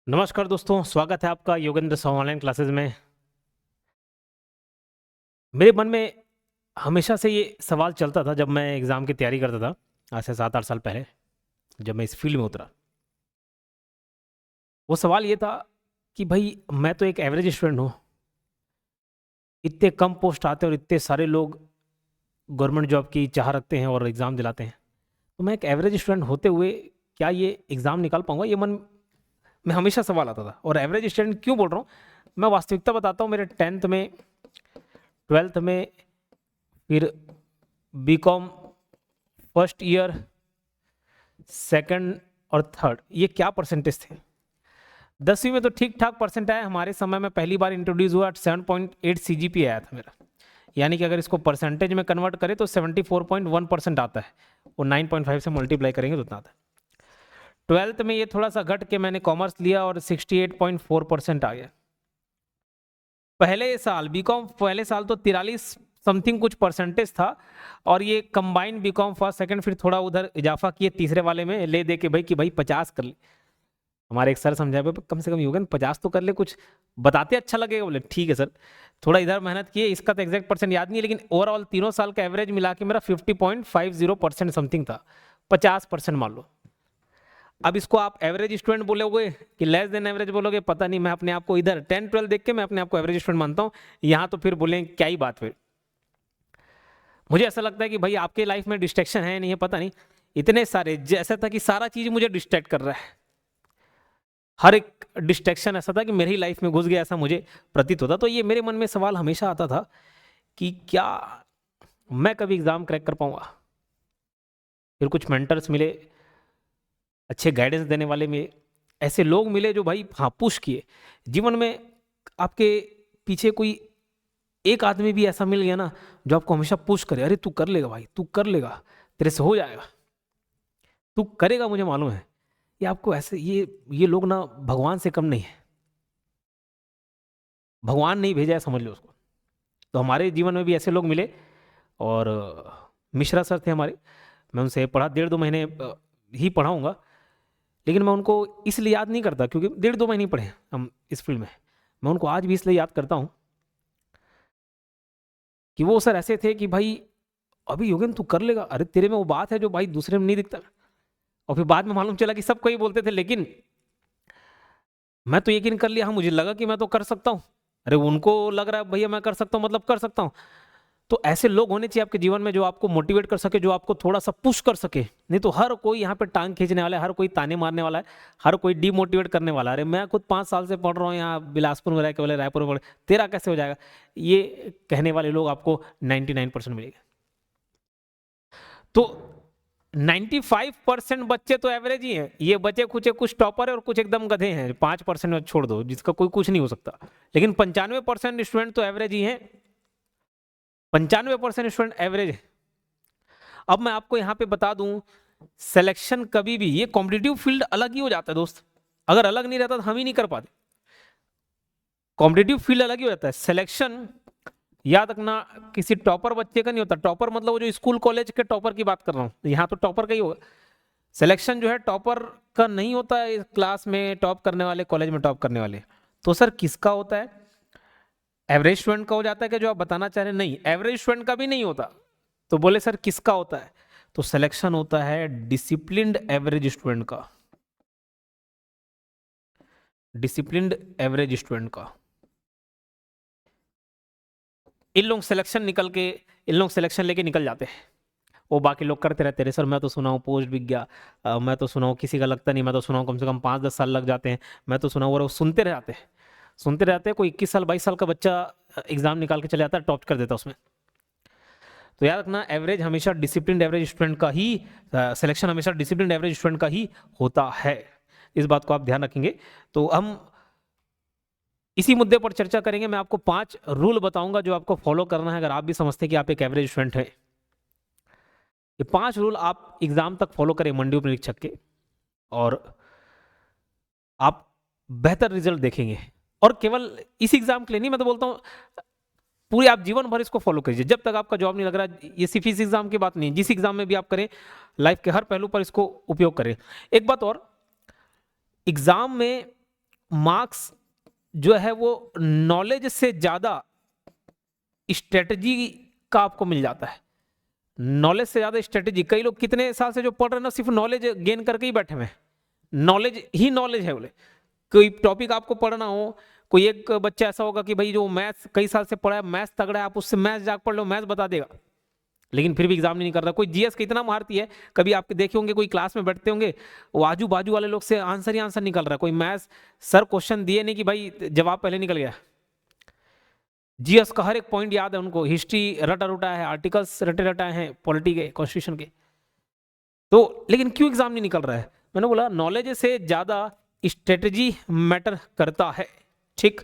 नमस्कार दोस्तों, स्वागत है आपका योगेंद्र सह ऑनलाइन क्लासेस में। मेरे मन में हमेशा से ये सवाल चलता था जब मैं एग्ज़ाम की तैयारी करता था, आज से 7-8 साल पहले, जब मैं इस फील्ड में उतरा। वो सवाल ये था कि भई मैं तो एक एवरेज स्टूडेंट हूँ, इतने कम पोस्ट आते हैं और इतने सारे लोग गवर्नमेंट जॉब की चाह रखते हैं और एग्ज़ाम दिलाते हैं। तो मैं एक एवरेज स्टूडेंट होते हुए क्या ये एग्ज़ाम निकाल पाऊँगा? ये मन में हमेशा सवाल आता था। और एवरेज स्टूडेंट क्यों बोल रहा हूँ? मैं वास्तविकता बताता हूँ। मेरे 10th में, 12th में, फिर बीकॉम फर्स्ट ईयर, सेकंड और थर्ड, ये क्या परसेंटेज थे। 10वीं में तो ठीक ठाक परसेंट आया। हमारे समय में पहली बार इंट्रोड्यूस हुआ 7.8 CGPA आया था मेरा, यानी कि अगर इसको परसेंटेज में कन्वर्ट करें तो 74.1% आता है। वो 9.5 से मल्टीप्लाई करेंगे तो उतना आता है। 12th में ये थोड़ा सा घट के मैंने कॉमर्स लिया और 68.4% आ गया। पहले साल बीकॉम पहले साल तो 43 समथिंग कुछ परसेंटेज था, और ये कंबाइन बीकॉम फर्स्ट सेकंड फिर थोड़ा उधर इजाफा किए तीसरे वाले में ले दे के भाई कि भाई 50 कर ले। हमारे एक सर समझाए भाई कम से कम योगन 50 तो कर ले, कुछ बताते अच्छा लगेगा। बोले ठीक है सर। थोड़ा इधर मेहनत किए, इसका तो एग्जैक्ट परसेंट याद नहीं है, लेकिन ओवरऑल तीनों साल का एवरेज मिला के मेरा 50.50% समथिंग था। 50% मान लो। अब इसको आप एवरेज स्टूडेंट बोलोगे कि लेस देन एवरेज बोलोगे, पता नहीं। मैं अपने आप को इधर 10-12 देख के मैं अपने आप को एवरेज स्टूडेंट मानता हूँ, यहाँ तो फिर बोलें क्या ही बात। फिर मुझे ऐसा लगता है कि भाई आपके लाइफ में डिस्ट्रैक्शन है नहीं है पता नहीं, इतने सारे, जैसा था कि सारा चीज मुझे डिस्ट्रैक्ट कर रहा है। हर एक डिस्ट्रैक्शन ऐसा था कि मेरी लाइफ में घुस गया, ऐसा मुझे प्रतीत होता। तो ये मेरे मन में सवाल हमेशा आता था कि क्या मैं कभी एग्जाम क्रैक कर पाऊंगा। फिर कुछ मेंटर्स मिले, अच्छे गाइडेंस देने वाले मिले, ऐसे लोग मिले जो भाई हाँ पुश किए जीवन में। आपके पीछे कोई एक आदमी भी ऐसा मिल गया ना जो आपको हमेशा पुश करे, अरे तू कर लेगा भाई, तू कर लेगा, तेरे से हो जाएगा, तू करेगा, मुझे मालूम है। ये आपको ऐसे ये लोग ना भगवान से कम नहीं है। भगवान नहीं भेजा है, समझ लो उसको। तो हमारे जीवन में भी ऐसे लोग मिले, और मिश्रा सर थे हमारे। मैं उनसे पढ़ा 1.5-2 महीने ही पढ़ाऊंगा, लेकिन मैं उनको इसलिए याद नहीं करता क्योंकि 1.5-2 महीने ही पढ़े हम इस फील्ड में। मैं उनको आज भी इसलिए याद करता हूँ कि वो सर ऐसे थे कि भाई अभी योगेन तू कर लेगा, अरे तेरे में वो बात है जो भाई दूसरे में नहीं दिखता। और फिर बाद में मालूम चला कि सबको ही बोलते थे, लेकिन मैं तो यकीन कर लिया। हाँ, मुझे लगा कि मैं तो कर सकता हूँ। अरे उनको लग रहा है भैया मैं कर सकता हूँ मतलब कर सकता हूँ। तो ऐसे लोग होने चाहिए आपके जीवन में जो आपको मोटिवेट कर सके, जो आपको थोड़ा सा पुश कर सके। नहीं तो हर कोई यहाँ पे टांग खींचने वाला है, हर कोई ताने मारने वाला है, हर कोई डिमोटिवेट करने वाला है। अरे मैं खुद 5 साल से पढ़ रहा हूँ यहाँ बिलासपुर में रह के, बोले रायपुर में पढ़, तेरा कैसे हो जाएगा। ये कहने वाले लोग आपको 99% मिलेंगे। तो 95% बच्चे तो एवरेज ही हैं। ये बचे कुछ कुछ टॉपर है और कुछ एकदम गधे हैं। 5% में छोड़ दो जिसका कोई कुछ नहीं हो सकता, लेकिन 95% स्टूडेंट तो एवरेज ही हैं। 95% स्टूडेंट एवरेज है। अब मैं आपको यहां पे बता दूं, सिलेक्शन कभी भी, ये कॉम्पिटिटिव फील्ड अलग ही हो जाता है दोस्त। अगर अलग नहीं रहता तो हम ही नहीं कर पाते। कॉम्पिटिटिव फील्ड अलग ही हो जाता है। सिलेक्शन याद रखना किसी टॉपर बच्चे का नहीं होता। टॉपर मतलब वो जो स्कूल कॉलेज के टॉपर की बात कर रहा हूं, यहां तो टॉपर का ही होगा। सिलेक्शन जो है टॉपर का नहीं होता है, क्लास में टॉप करने वाले, कॉलेज में टॉप करने वाले। तो सर किसका होता है? एवरेज स्टूडेंट का हो जाता है कि जो आप बताना चाह रहे हैं? नहीं, एवरेज स्टूडेंट का भी नहीं होता। तो बोले सर किसका होता है? तो सिलेक्शन होता है डिसिप्लिन्ड एवरेज स्टूडेंट का। डिसिप्लिन्ड एवरेज स्टूडेंट का। इन लोग सिलेक्शन लेके निकल जाते हैं। वो बाकी लोग करते रहते हैं। सर मैं तो सुना हूँ पोस्ट बिक गया, मैं तो सुना हूँ किसी का लगता नहीं, मैं तो सुना हूँ कम से कम 5-10 साल लग जाते हैं, मैं तो सुना हूँ। और वो सुनते रह जाते हैं, सुनते रहते हैं। कोई 21 साल 22 साल का बच्चा एग्जाम निकाल के चले जाता है, टॉप कर देता है उसमें। तो याद रखना एवरेज हमेशा डिसिप्लिन एवरेज स्टूडेंट का ही, सिलेक्शन हमेशा डिसिप्लिन एवरेज स्टूडेंट का ही होता है। इस बात को आप ध्यान रखेंगे। तो हम इसी मुद्दे पर चर्चा करेंगे। मैं आपको 5 रूल बताऊंगा जो आपको फॉलो करना है अगर आप भी समझते हैं कि आप एक एवरेज स्टूडेंट हैं। ये 5 रूल आप एग्जाम तक फॉलो करें मंडी उप निरीक्षक के, और आप बेहतर रिजल्ट देखेंगे। और केवल इस एग्जाम के लिए नहीं, मैं तो बोलता हूं पूरे आप जीवन भर इसको फॉलो कीजिए जब तक आपका जॉब नहीं लग रहा। ये सिर्फ इस एग्जाम की बात नहीं, जिस एग्जाम में भी आप करें, लाइफ के हर पहलू पर इसको उपयोग करें। एक बात और, एग्जाम में मार्क्स जो है वो नॉलेज से ज्यादा स्ट्रेटजी का आपको मिल जाता है। नॉलेज से ज्यादा स्ट्रेटजी, कई लोग कितने साल से जो पढ़ रहे हैं ना सिर्फ नॉलेज गेन करके ही बैठे हुए हैं, नॉलेज ही नॉलेज है बोले। कोई टॉपिक आपको पढ़ना हो, कोई एक बच्चा ऐसा होगा कि भाई जो मैथ्स कई साल से पढ़ा है, मैथ्स तगड़ा है, आप उससे मैथ्स जाकर पढ़ लो, मैथ्स बता देगा, लेकिन फिर भी एग्जाम नहीं कर रहा। कोई जीएस का इतना महारती है, कभी आप देखे होंगे कोई क्लास में बैठते होंगे, वो आजू बाजू वाले लोग से आंसर ही आंसर निकल रहा है। कोई मैथ्स सर क्वेश्चन दिए नहीं कि भाई जवाब पहले निकल गया। जीएस का हर एक पॉइंट याद है उनको, हिस्ट्री रटा रुटा है, आर्टिकल्स रटे रटाए हैं पॉलिटी के, कॉन्स्टिट्यूशन के। तो लेकिन क्यों एग्जाम नहीं निकल रहा है? मैंने बोला नॉलेज से ज्यादा स्ट्रेटजी मैटर करता है। ठीक,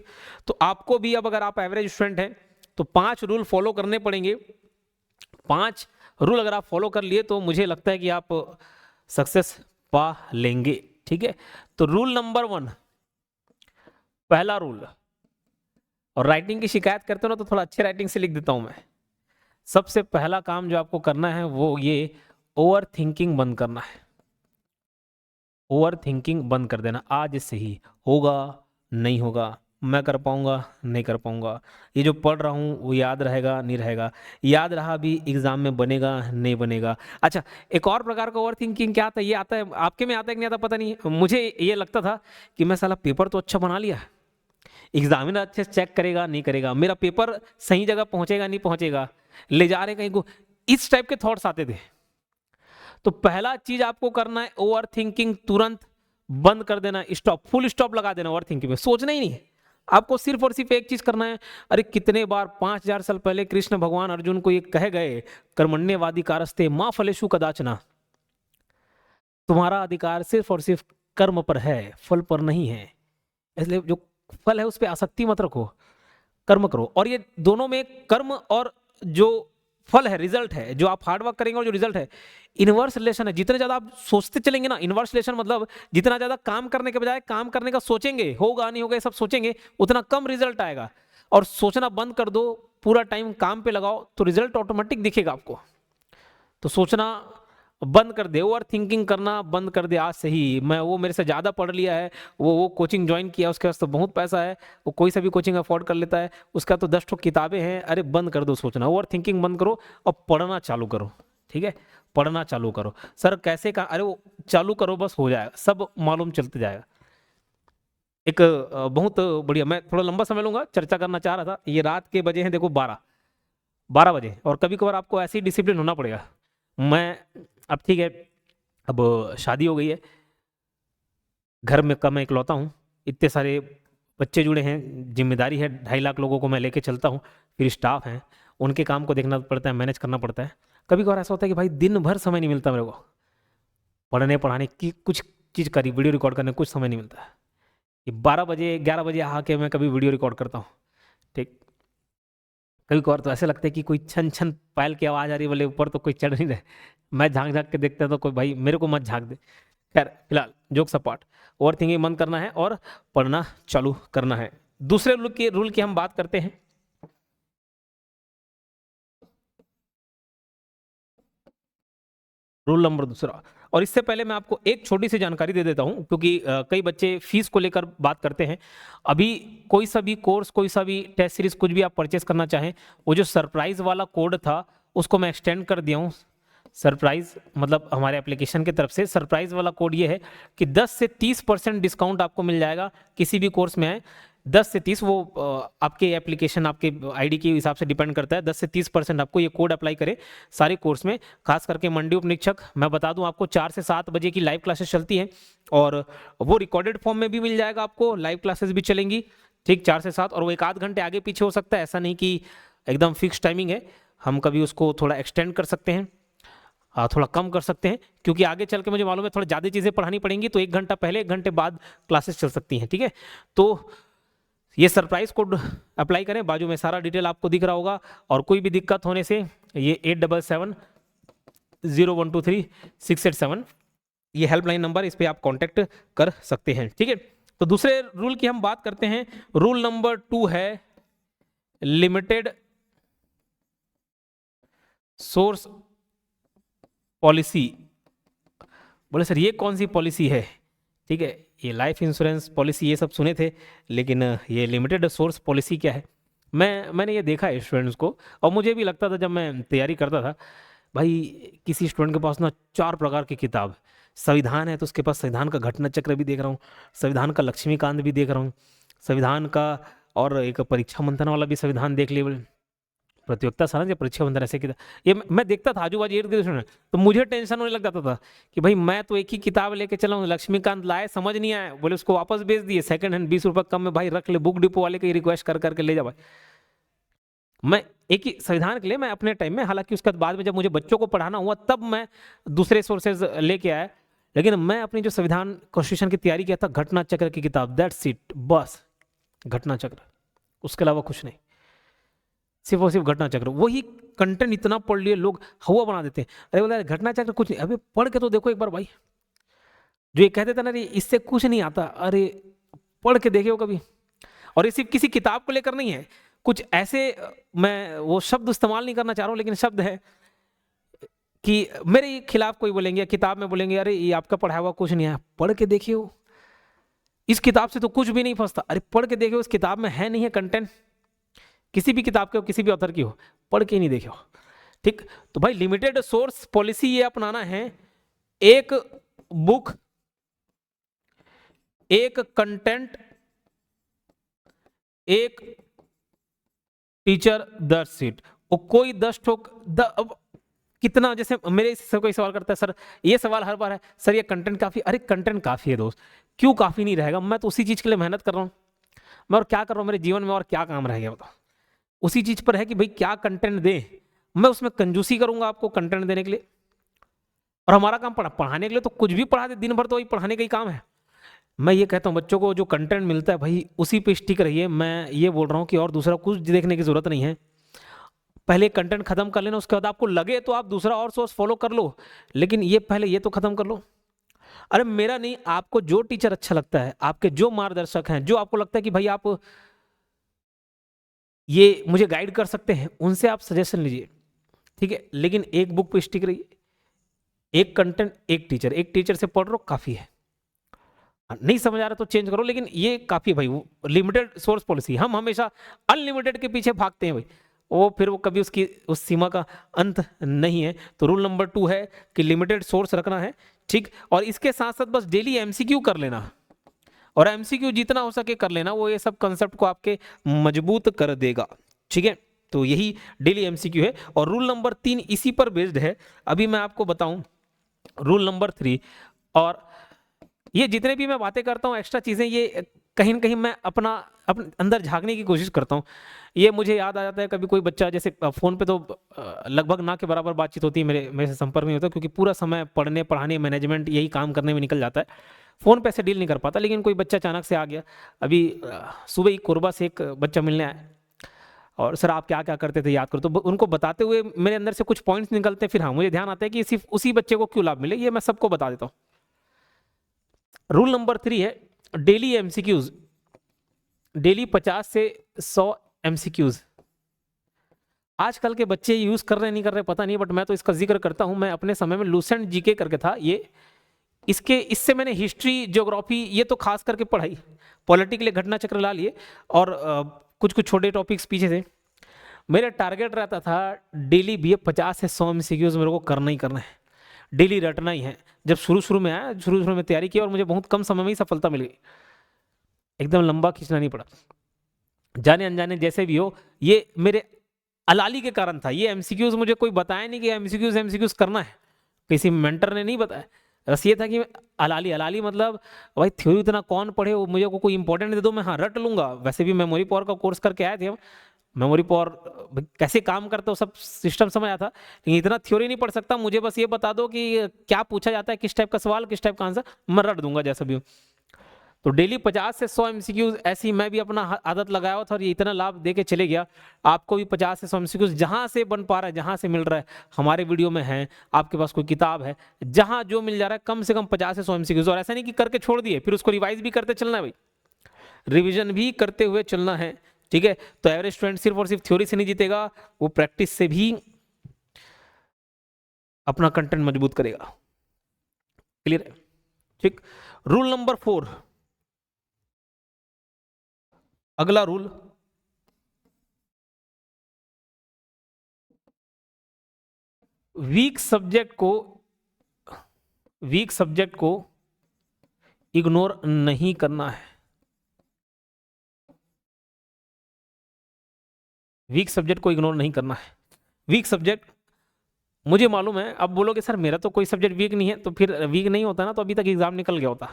तो आपको भी अब अगर आप एवरेज स्टूडेंट हैं तो 5 रूल फॉलो करने पड़ेंगे। 5 रूल अगर आप फॉलो कर लिए तो मुझे लगता है कि आप सक्सेस पा लेंगे। ठीक है, तो रूल नंबर 1, पहला रूल, और राइटिंग की शिकायत करते हो ना तो थोड़ा अच्छे राइटिंग से लिख देता हूं मैं। सबसे पहला काम जो आपको करना है वो ये ओवर थिंकिंग बंद करना है। ओवर थिंकिंग बंद कर देना। आज से ही होगा नहीं होगा, मैं कर पाऊंगा नहीं कर पाऊंगा, ये जो पढ़ रहा हूँ वो याद रहेगा नहीं रहेगा, याद रहा भी एग्जाम में बनेगा नहीं बनेगा। अच्छा, एक और प्रकार का ओवर थिंकिंग क्या आता है, ये आता है आपके में, आता है कि नहीं आता पता नहीं, मुझे ये लगता था कि मैं साला पेपर तो अच्छा बना लिया, एग्जामिनर अच्छे से चेक करेगा नहीं करेगा, मेरा पेपर सही जगह पहुंचेगा नहीं पहुंचेगा, ले जा रहे कहीं को, इस टाइप के थॉट्स आते थे। तो पहला चीज आपको करना है ओवर थिंकिंग तुरंत बंद कर देना, स्टॉप, फुल स्टॉप लगा देना ओवर थिंकिंग में, सोचना ही नहीं है आपको, सिर्फ और सिर्फ एक चीज करना है। अरे कितने बार 5000 साल पहले कृष्ण भगवान अर्जुन को ये कह गए, कर्मण्यवादी कारस्ते मां फलेषु कदाचना, तुम्हारा अधिकार सिर्फ और सिर्फ कर्म पर है, फल पर नहीं है, इसलिए जो फल है उस पर आसक्ति मत रखो, कर्म करो। और ये दोनों में कर्म और जो फल है, रिजल्ट है, जो आप हार्डवर्क करेंगे और जो रिजल्ट है, इनवर्स रिलेशन है। जितने ज्यादा आप सोचते चलेंगे ना, इनवर्स रिलेशन मतलब जितना ज्यादा काम करने के बजाय काम करने का सोचेंगे, होगा नहीं होगा ये सब सोचेंगे, उतना कम रिजल्ट आएगा। और सोचना बंद कर दो, पूरा टाइम काम पे लगाओ तो रिजल्ट ऑटोमेटिक दिखेगा आपको। तो सोचना बंद कर दे, ओवर थिंकिंग करना बंद कर दे आज से ही। मैं, वो मेरे से ज़्यादा पढ़ लिया है, वो कोचिंग ज्वाइन किया, उसके पास तो बहुत पैसा है, वो कोई सा भी कोचिंग अफोर्ड कर लेता है, उसका तो 10 ठो किताबें हैं। अरे बंद कर दो सोचना, ओवर थिंकिंग बंद करो और पढ़ना चालू करो। ठीक है, पढ़ना चालू करो। सर कैसे का, अरे वो चालू करो बस हो जाएगा, सब मालूम चलते जाएगा। एक बहुत बढ़िया, मैं थोड़ा लंबा समय लूंगा, चर्चा करना चाह रहा था। ये रात के बजे हैं देखो 12 बजे, और कभी कभार आपको ऐसी डिसिप्लिन होना पड़ेगा। मैं अब ठीक है, अब शादी हो गई है, घर में कम इकलौता हूँ, इतने सारे बच्चे जुड़े हैं, जिम्मेदारी है, 2.5 लाख लोगों को मैं लेके चलता हूँ, फिर स्टाफ हैं, उनके काम को देखना पड़ता है, मैनेज करना पड़ता है। कभी कभार ऐसा होता है कि भाई दिन भर समय नहीं मिलता मेरे को, पढ़ने पढ़ाने की कुछ चीज़ करी, वीडियो रिकॉर्ड करने कुछ समय नहीं मिलता है। ये 12 बजे 11 बजे आके मैं कभी वीडियो रिकॉर्ड करता हूँ। ठीक, कभी कभार तो ऐसे लगता है कि कोई छन छन पायल की आवाज़ आ रही है, बोले ऊपर तो कोई चढ़ नहीं रहे, मैं झांक झांक के देखता तो कोई भाई मेरे को मत झांक दे। खैर फिलहाल जोक सपाट, ओवर थिंकिंग बंद करना है और पढ़ना चालू करना है। दूसरे रूल की हम बात करते हैं। रूल नंबर दूसरा, और इससे पहले मैं आपको एक छोटी सी जानकारी दे देता हूं, क्योंकि कई बच्चे फीस को लेकर बात करते हैं। अभी कोई सा भी कोर्स, कोई सा भी टेस्ट सीरीज कुछ भी आप परचेस करना चाहें, वो जो सरप्राइज वाला कोड था उसको मैं एक्सटेंड कर दिया हूँ। सरप्राइज मतलब हमारे एप्लीकेशन की तरफ से सरप्राइज वाला कोड ये है कि 10 से 30% डिस्काउंट आपको मिल जाएगा किसी भी कोर्स में है। 10 से 30 वो आपके एप्लीकेशन, आपके आईडी के हिसाब से डिपेंड करता है। 10 से 30% आपको ये कोड अप्लाई करे सारे कोर्स में, खास करके मंडी उपनिरीक्षक। मैं बता दूं आपको 4 से 7 बजे की लाइव क्लासेस चलती हैं, और वो रिकॉर्डेड फॉर्म में भी मिल जाएगा आपको, लाइव क्लासेस भी चलेंगी। ठीक, 4 से 7, और वो 1 आध घंटे आगे पीछे हो सकता है, ऐसा नहीं कि एकदम फिक्स टाइमिंग है। हम कभी उसको थोड़ा एक्सटेंड कर सकते हैं, थोड़ा कम कर सकते हैं, क्योंकि आगे चल के मुझे मालूम है थोड़ा ज़्यादा चीज़ें पढ़ानी पड़ेंगी, तो 1 घंटा पहले 1 घंटे बाद क्लासेस चल सकती हैं। ठीक है, तो ये सरप्राइज कोड अप्लाई करें, बाजू में सारा डिटेल आपको दिख रहा होगा। और कोई भी दिक्कत होने से ये 8770123687 ये हेल्पलाइन नंबर, इस पर आप कांटेक्ट कर सकते हैं। ठीक है, तो दूसरे रूल की हम बात करते हैं। रूल नंबर 2 है लिमिटेड सोर्स पॉलिसी। बोले सर ये कौन सी पॉलिसी है? ठीक है, ये लाइफ इंश्योरेंस पॉलिसी ये सब सुने थे, लेकिन ये लिमिटेड सोर्स पॉलिसी क्या है मैंने ये देखा है स्टूडेंट्स को, और मुझे भी लगता था जब मैं तैयारी करता था, भाई किसी स्टूडेंट के पास ना 4 प्रकार की किताब, संविधान है तो उसके पास संविधान का घटना चक्र भी देख रहा हूँ, संविधान का लक्ष्मीकांत भी देख रहा हूँ, संविधान का और एक परीक्षा मंथन वाला भी संविधान देख लिए, प्रतियोगिता सारा या परीक्षा मंथन ऐसे किताब, ये मैं देखता था आजू बाजू इर्द गिर्द, तो मुझे टेंशन होने लग जाता था कि भाई मैं तो एक ही किताब लेके चला हूँ, लक्ष्मीकांत लाए समझ नहीं आया, बोले उसको वापस भेज दिए, सेकंड हैंड 20 रुपये कम में, भाई रख ले, बुक डिपो वाले की रिक्वेस्ट कर करके ले जा भाई। मैं एक ही संविधान के लिए मैं अपने टाइम में, हालांकि उसके बाद में जब मुझे बच्चों को पढ़ाना हुआ तब मैं दूसरे सोर्सेज लेके आया, लेकिन मैं अपनी जो संविधान कॉन्स्टिट्यूशन की तैयारी किया था, घटना चक्र की किताब, दैट्स इट, बस घटना चक्र, उसके अलावा कुछ नहीं, सिर्फ और सिर्फ घटना चक्र। वही कंटेंट इतना पढ़ लिए लोग हवा बना देते हैं, अरे बोला घटना चक्र कुछ नहीं, अबे पढ़ के तो देखो एक बार भाई, जो ये कहते थे ना इससे कुछ नहीं आता, अरे पढ़ के देखे हो कभी। और ये सिर्फ किसी किताब को लेकर नहीं है, कुछ ऐसे, मैं वो शब्द इस्तेमाल नहीं करना चाह रहा हूं, लेकिन शब्द है कि मेरे खिलाफ कोई बोलेंगे, किताब में बोलेंगे अरे ये आपका पढ़ा हुआ कुछ नहीं है, पढ़ के देखिए हो, इस किताब से तो कुछ भी नहीं फंसता, अरे पढ़ के देखिए उस किताब में है नहीं है कंटेंट, किसी भी किताब के हो, किसी भी ऑथर की हो, पढ़ के नहीं देखे हो, ठीक। तो भाई लिमिटेड सोर्स पॉलिसी ये अपनाना है, एक बुक, एक कंटेंट, एक टीचर, 10 सीट, और कोई 10 ठोक अब कितना, जैसे मेरे से कोई सवाल करता है सर, ये सवाल हर बार है सर ये कंटेंट काफी, अरे कंटेंट काफी है दोस्त, क्यों काफी नहीं रहेगा, मैं तो उसी चीज के लिए मेहनत कर रहा हूं, मैं और क्या कर रहा हूं मेरे जीवन में, और क्या काम रह गया बताओ, उसी चीज पर है कि भाई क्या कंटेंट दे, मैं उसमें कंजूसी करूंगा आपको कंटेंट देने के लिए, और हमारा काम पढ़ाने के लिए, तो कुछ भी पढ़ा दे दिन भर तो वही पढ़ाने का ही काम है। मैं ये कहता हूँ बच्चों को जो कंटेंट मिलता है भाई उसी पे स्टिक रहिए, मैं ये बोल रहा हूँ कि और दूसरा कुछ देखने की जरूरत नहीं है, पहले कंटेंट खत्म कर लेना, उसके बाद आपको लगे तो आप दूसरा और सोर्स फॉलो कर लो, लेकिन ये पहले ये तो खत्म कर लो। अरे मेरा नहीं, आपको जो टीचर अच्छा लगता है, आपके जो मार्गदर्शक हैं, जो आपको लगता है कि भाई आप ये मुझे गाइड कर सकते हैं, उनसे आप सजेशन लीजिए, ठीक है, लेकिन एक बुक पे स्टिक रहिए, एक कंटेंट, एक टीचर से पढ़ लो काफी है, नहीं समझ आ रहा तो चेंज करो, लेकिन ये काफी है भाई, वो लिमिटेड सोर्स पॉलिसी, हम हमेशा अनलिमिटेड के पीछे भागते हैं भाई, वो फिर वो कभी उसकी उस सीमा का अंत नहीं है। तो रूल नंबर 2 है कि लिमिटेड सोर्स रखना है, ठीक, और इसके साथ साथ बस डेली एमसीक्यू कर लेना, और एमसीक्यू जितना हो सके कर लेना, वो ये सब कंसेप्ट को आपके मजबूत कर देगा, ठीक है। तो यही डेली एमसीक्यू है, और रूल नंबर 3 इसी पर बेस्ड है। अभी मैं आपको बताऊं रूल नंबर 3, और ये जितने भी मैं बातें करता हूँ एक्स्ट्रा चीजें, ये कहीं ना कहीं मैं अपने अंदर झांकने की कोशिश करता हूँ। ये मुझे याद आ जाता है कभी कोई बच्चा, जैसे फोन पे तो लगभग ना के बराबर बातचीत होती है, मेरे से संपर्क नहीं होता, क्योंकि पूरा समय पढ़ने पढ़ाने मैनेजमेंट यही काम करने में निकल जाता है, फोन पे ऐसे डील नहीं कर पाता। लेकिन कोई बच्चा अचानक से आ गया, अभी सुबह ही कोरबा से एक बच्चा मिलने आया, और सर आप क्या क्या करते थे याद करो, तो उनको बताते हुए मेरे अंदर से कुछ पॉइंट्स निकलते हैं, फिर हाँ मुझे ध्यान आता है कि सिर्फ उसी बच्चे को क्यों लाभ मिले, ये मैं सबको बता देता हूँ। रूल नंबर 3 है डेली एमसीक्यूज, डेली 50 से 100 एमसीक्यूज। आजकल के बच्चे यूज कर रहे नहीं कर रहे पता नहीं, बट मैं तो इसका जिक्र करता हूं। मैं अपने समय में लूसेंट जीके करके था, ये इससे मैंने हिस्ट्री, ज्योग्राफी, ये तो खास करके पढ़ाई, पॉलिटिकल घटना चक्र ला लिए, और कुछ कुछ छोटे टॉपिक्स पीछे थे। मेरा टारगेट रहता था डेली भी 50 से 100 एमसीक्यूज मेरे को करना ही करना है, डेली रटना ही है। जब शुरू में आया, शुरू में तैयारी की, और मुझे बहुत कम समय में ही सफलता मिल गई, एकदम लंबा खींचना नहीं पड़ा। जाने अनजाने जैसे भी हो, ये मेरे अलाली के कारण था। ये एमसीक्यूज मुझे कोई बताया नहीं कि एमसीक्यूज करना है, किसी मेंटर ने नहीं बताया। बस ये था कि अलाली मतलब भाई थ्योरी इतना कौन पढ़े, वो मुझे कोई इंपॉर्टेंट दे दो, मैं हाँ रट लूंगा। वैसे भी मेमोरी पावर का कोर्स करके आए थे हम, मेमोरी पावर कैसे काम करता है वो सब सिस्टम समझ आया था, लेकिन इतना थ्योरी नहीं पढ़ सकता। मुझे बस ये बता दो कि क्या पूछा जाता है, किस टाइप का सवाल, किस टाइप का आंसर, मैं रट दूंगा जैसा भी हो। तो डेली 50 से 100 एमसीक्यूज ऐसी मैं भी अपना आदत लगाया हुआ था, और ये इतना लाभ दे के चले गया। आपको भी 50 से 100 एमसीक्यूज जहां से बन पा रहा है, जहां से मिल रहा है, हमारे वीडियो में है, आपके पास कोई किताब है, जहां जो मिल जा रहा है, कम से कम 50 से 100 एमसीक्यूज। और ऐसा नहीं कि करके छोड़ दिए, फिर उसको रिवाइज भी करते चलना है भाई, रिविजन भी करते हुए चलना है, ठीक है। तो एवरेज स्टूडेंट सिर्फ और सिर्फ थ्योरी से नहीं जीतेगा, वो प्रैक्टिस से भी अपना कंटेंट मजबूत करेगा। क्लियर है, ठीक। रूल नंबर 4, अगला रूल, वीक सब्जेक्ट को इग्नोर नहीं करना है। वीक सब्जेक्ट को इग्नोर नहीं करना है। वीक सब्जेक्ट, मुझे मालूम है, अब बोलोगे सर मेरा तो कोई सब्जेक्ट वीक नहीं है, तो फिर वीक नहीं होता ना तो अभी तक एग्जाम निकल गया होता।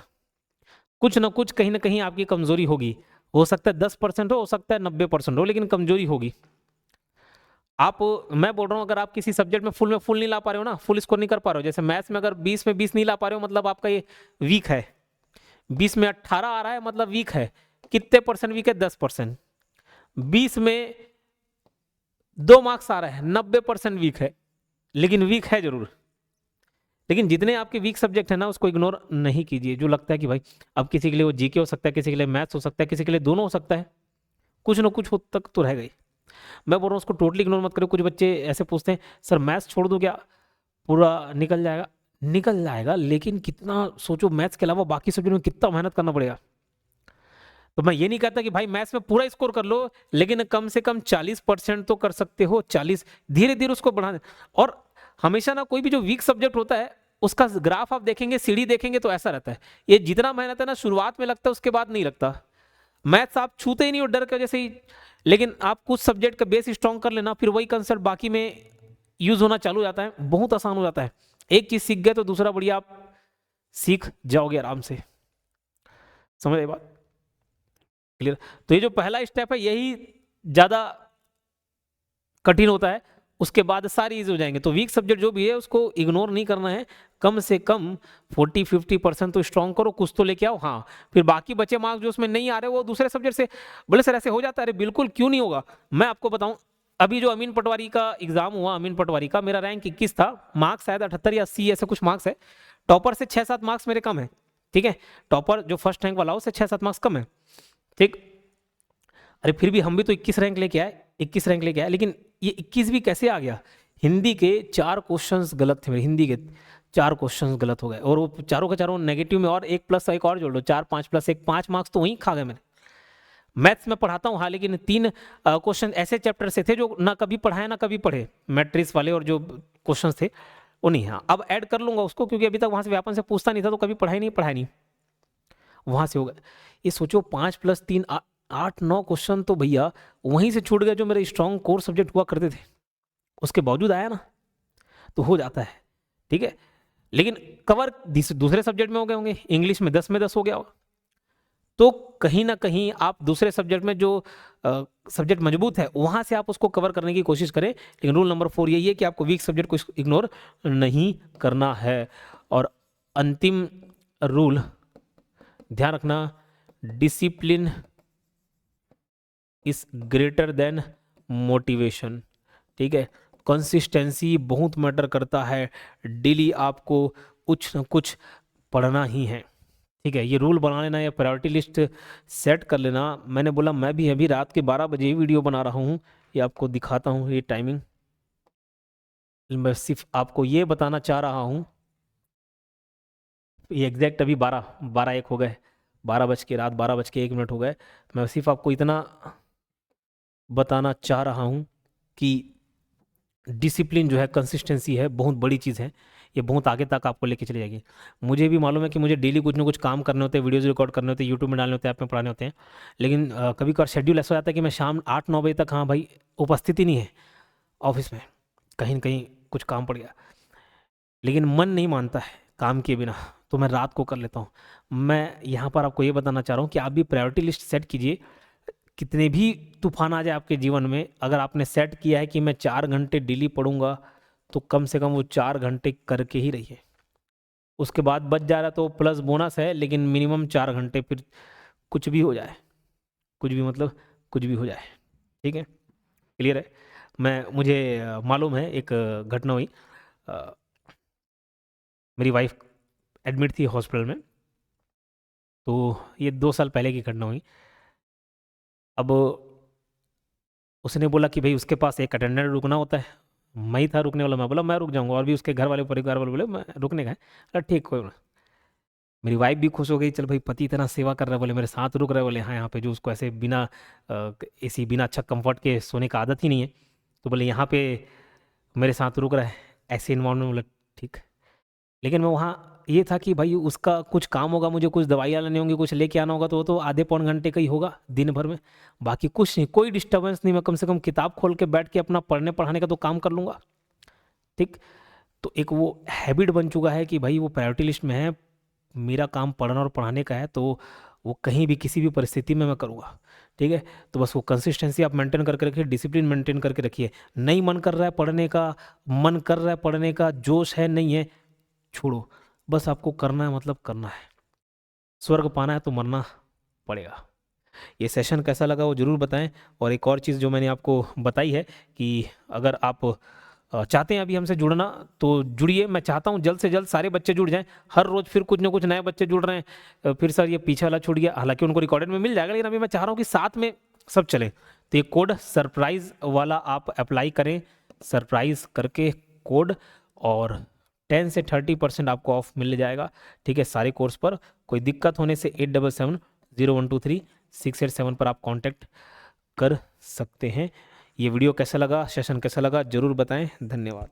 कुछ ना कुछ कहीं ना कहीं आपकी कमजोरी होगी। हो सकता है 10% हो सकता है 90% हो, लेकिन कमजोरी होगी। आप, मैं बोल रहा हूं अगर आप किसी सब्जेक्ट में फुल नहीं ला पा रहे हो ना, फुल स्कोर नहीं कर पा रहे हो, जैसे मैथ्स में अगर 20 में 20 नहीं ला पा रहे हो, मतलब आपका ये वीक है। 20 में 18 आ रहा है मतलब वीक है। कितने परसेंट वीक है? 10%। 20 में 2 मार्क्स आ रहा है, 90% वीक है, लेकिन वीक है जरूर। लेकिन जितने आपके वीक सब्जेक्ट है ना उसको इग्नोर नहीं कीजिए। जो लगता है कि भाई अब किसी के लिए वो जीके हो सकता है, किसी के लिए मैथ्स हो सकता है, किसी के लिए दोनों हो सकता है, कुछ ना कुछ हो तक तो रहेगा ही। मैं बोल रहा हूँ उसको टोटली इग्नोर मत करो। कुछ बच्चे ऐसे पूछते हैं सर मैथ्स छोड़ दूं क्या, पूरा निकल जाएगा? निकल जाएगा, लेकिन कितना सोचो, मैथ्स के अलावा बाकी सब्जेक्ट में कितना मेहनत करना पड़ेगा। तो मैं ये नहीं कहता कि भाई मैथ्स में पूरा स्कोर कर लो, लेकिन कम से कम 40% तो कर सकते हो। 40 धीरे धीरे उसको बढ़ा। और हमेशा ना कोई भी जो वीक सब्जेक्ट होता है उसका ग्राफ आप देखेंगे, सीढ़ी देखेंगे तो ऐसा रहता है। ये जितना मेहनत है ना शुरुआत में लगता है, उसके बाद नहीं लगता। मैथ्स आप छूते ही नहीं हो डर की वजह से ही, लेकिन आप कुछ सब्जेक्ट का बेस स्ट्रॉन्ग कर लेना, फिर वही कंसेप्ट बाकी में यूज होना चालू हो जाता है, बहुत आसान हो जाता है। एक चीज सीख गए तो दूसरा बढ़िया आप सीख जाओगे आराम से। समझ रहे बात? क्लियर? तो ये जो पहला स्टेप है यही ज्यादा कठिन होता है, उसके बाद सारी इजी हो जाएंगे। तो वीक सब्जेक्ट जो भी है उसको इग्नोर नहीं करना है। कम से कम 40-50% तो स्ट्रॉन्ग करो, कुछ तो लेके आओ। हाँ, फिर बाकी बचे मार्क्स जो उसमें नहीं आ रहे वो दूसरे सब्जेक्ट से, बोले सर ऐसे हो जाता है। अरे बिल्कुल, क्यों नहीं होगा। मैं आपको बताऊं, अभी जो अमीन पटवारी का एग्जाम हुआ, अमीन पटवारी का मेरा रैंक 21 था, मार्क्स शायद 78 या 80 ऐसे कुछ मार्क्स है। टॉपर से 6-7 मार्क्स मेरे कम है। ठीक है, टॉपर जो फर्स्ट रैंक वाला हो उससे 6-7 मार्क्स कम है। ठीक, अरे फिर भी हम भी तो 21 रैंक लेके आए, 21 रैंक लेके आए। लेकिन ये 21 भी कैसे आ गया? हिंदी के 4 क्वेश्चंस गलत थे मेरे, हिंदी के 4 क्वेश्चंस गलत हो गए, और वो चारों के चारों नेगेटिव में, और एक प्लस एक और जोड़ लो, 4 5 प्लस 1 5 मार्क्स तो वहीं खा गए मैंने। मैथ्स में पढ़ाता हूँ हाँ, लेकिन 3 क्वेश्चन ऐसे चैप्टर से थे जो ना कभी पढ़ाए ना कभी पढ़े, मैट्रिक्स वाले, और जो क्वेश्चन थे वो नहीं। हाँ, अब ऐड कर लूंगा उसको, क्योंकि अभी तक वहां से व्यापन से पूछता नहीं था, तो कभी पढ़ाई नहीं, वहां से हो गया। ये सोचो 5 + 3 8-9 क्वेश्चन तो भैया वहीं से छूट गए जो मेरे स्ट्रॉन्ग कोर सब्जेक्ट हुआ करते थे। उसके बावजूद आया ना, तो हो जाता है। ठीक है, लेकिन कवर दूसरे सब्जेक्ट में हो गए होंगे, इंग्लिश में 10 में 10 हो गया होगा, तो कहीं ना कहीं आप दूसरे सब्जेक्ट में जो सब्जेक्ट मजबूत है वहां से आप उसको कवर करने की कोशिश करें। लेकिन रूल नंबर 4 यही है कि आपको वीक सब्जेक्ट को इग्नोर नहीं करना है। और अंतिम रूल ध्यान रखना, discipline is greater than motivation. ठीक है, कंसिस्टेंसी बहुत मैटर करता है। डेली आपको कुछ न कुछ पढ़ना ही है। ठीक है, ये रूल बना लेना या प्रायोरिटी लिस्ट सेट कर लेना। मैंने बोला मैं भी अभी रात के 12 बजे ही वीडियो बना रहा हूँ, ये आपको दिखाता हूँ ये टाइमिंग। मैं सिर्फ आपको ये बताना चाह रहा हूँ, ये एग्जैक्ट अभी 12-1 हो गए, 12 बज के, रात 12:01 हो गए। मैं सिर्फ आपको इतना बताना चाह रहा हूँ कि डिसिप्लिन जो है, कंसिस्टेंसी है, बहुत बड़ी चीज़ है। ये बहुत आगे तक आपको लेके चली जाएगी। मुझे भी मालूम है कि मुझे डेली कुछ ना कुछ काम करने होते हैं, वीडियोज़ रिकॉर्ड करने होते हैं, यूट्यूब में डालने होते हैं, ऐप में पढ़ाने होते हैं। लेकिन कभी कभार शेड्यूल ऐसा हो जाता है कि मैं शाम 8-9 बजे तक, हाँ भाई उपस्थिति नहीं है ऑफिस में, कहीं न कहीं कुछ काम पड़ गया, लेकिन मन नहीं मानता है काम किए बिना, तो मैं रात को कर लेता हूँ। मैं यहाँ पर आपको ये बताना चाह रहा हूँ कि आप भी प्रायोरिटी लिस्ट सेट कीजिए। कितने भी तूफान आ जाए आपके जीवन में, अगर आपने सेट किया है कि मैं 4 घंटे डेली पढ़ूंगा, तो कम से कम वो 4 घंटे करके ही रहिए। उसके बाद बच जा रहा तो प्लस बोनस है, लेकिन मिनिमम 4 घंटे, फिर कुछ भी हो जाए, कुछ भी मतलब कुछ भी हो जाए। ठीक है, क्लियर है? मुझे मालूम है एक घटना हुई। अ, मेरी वाइफ एडमिट थी हॉस्पिटल में, तो ये 2 साल पहले की घटना हुई। अब उसने बोला कि भाई उसके पास एक अटेंडेंट रुकना होता है। मैं ही था रुकने वाला, मैं बोला मैं रुक जाऊंगा, और भी उसके घर वाले परिवार वाले बोले मैं रुकने का है। अरे ठीक, कोई ना। मेरी वाइफ भी खुश हो गई, चल भाई पति इतना सेवा कर रहा है, बोले मेरे साथ रुक रहा है, बोले हाँ यहाँ पे जो उसको ऐसे बिना एसी बिना अच्छा कंफर्ट के सोने का आदत ही नहीं है, तो बोले यहाँ पे मेरे साथ रुक रहा है ऐसे इन्वायरमेंट, बोला ठीक। लेकिन मैं वहाँ ये था कि भाई उसका कुछ काम होगा, मुझे कुछ दवाइयाँ लानी होंगी, कुछ लेके आना होगा, तो वो तो आधे पौन घंटे का ही होगा दिन भर में, बाकी कुछ नहीं, कोई डिस्टर्बेंस नहीं, मैं कम से कम किताब खोल के बैठ के अपना पढ़ने पढ़ाने का तो काम कर लूँगा, ठीक। तो एक वो हैबिट बन चुका है कि भाई वो प्रायोरिटी लिस्ट में है, मेरा काम पढ़ना और पढ़ाने का है, तो वो कहीं भी किसी भी परिस्थिति में मैं करूँगा, ठीक है। तो बस वो कंसिस्टेंसी आप मेंटेन करके रखिए, डिसिप्लिन मेंटेन करके रखिए। नहीं मन कर रहा है पढ़ने का, मन कर रहा है पढ़ने का, जोश है नहीं है, छोड़ो, बस आपको करना है, मतलब करना है, स्वर्ग पाना है तो मरना पड़ेगा। ये सेशन कैसा लगा वो ज़रूर बताएं। और एक और चीज़ जो मैंने आपको बताई है कि अगर आप चाहते हैं अभी हमसे जुड़ना तो जुड़िए, मैं चाहता हूँ जल्द से जल्द सारे बच्चे जुड़ जाएं, हर रोज़ फिर कुछ ना कुछ नए बच्चे जुड़ रहे हैं, फिर सर ये पीछे वाला छूट गया, हालांकि उनको रिकॉर्डेड में मिल जाएगा, लेकिन अभी मैं चाह रहा हूँ कि साथ में सब चले। तो ये कोड सरप्राइज वाला आप अप्लाई करें, सरप्राइज करके कोड, और 10 से 30% आपको ऑफ मिल जाएगा, ठीक है, सारे कोर्स पर। कोई दिक्कत होने से 8770123687 पर आप कांटेक्ट कर सकते हैं। ये वीडियो कैसा लगा, सेशन कैसा लगा, ज़रूर बताएं। धन्यवाद।